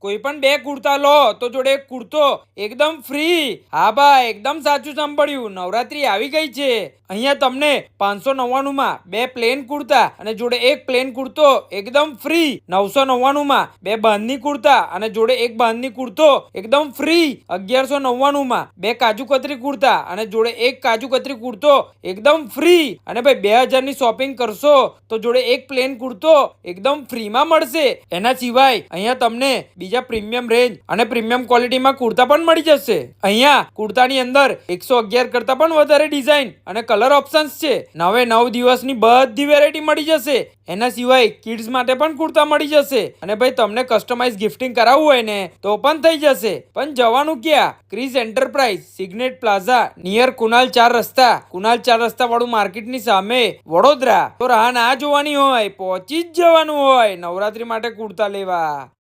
કોઈ પણ 2 કુર્તા લો તો જોડે એક કુર્તો એકદમ ફ્રી. હા ભાઈ, એકદમ સાચું સાંભળ્યું. નવરાત્રી આવી ગઈ છે. અહીંયા તમને 599 માં 2 પ્લેન કુર્તા અને જોડે એક પ્લેન કુર્તો એકદમ ફ્રી. 999 માં 2 બાંધની કુર્તા અને જોડે એક બાંધની કુર્તો એકદમ ફ્રી. 1199 માં 2 કાજુ કતરી કુર્તા અને જોડે એક કાજુ કતરી કુર્તો એકદમ ફ્રી. અને ભાઈ 2000 ની શોપિંગ કરશો તો જોડે એક પ્લેન કુર્તો એકદમ ફ્રીમાં મળશે. એના સિવાય અહીંયા તમને બીજા પ્રીમિયમ રેન્જ અને પ્રીમિયમ ક્વોલિટીમાં કુર્તા પણ મળી જશે. અહીંયા કુર્તાની અંદર 111 કરતા પણ વધારે ડિઝાઇન અને કલર ઓપ્શન્સ છે. 9 દિવસની બધી વેરાયટી મળી જશે. એના સિવાય કિડ્સ માટે પણ કુર્તા મળી જશે. અને ભાઈ તમને કસ્ટમાઇઝ ગિફ્ટિંગ કરાવવું હોય ને તો પણ થઈ જશે. પણ જવાનું ક્યાં? Kris Enterprise, Signet Plaza, near Kunal 4 રસ્તા વાળું માર્કેટની સામે, વડોદરા. તો રાહ ના જોવાની હોય, પહોંચી જ જવાનું હોય નવરાત્રી માટે કુર્તા લેવા.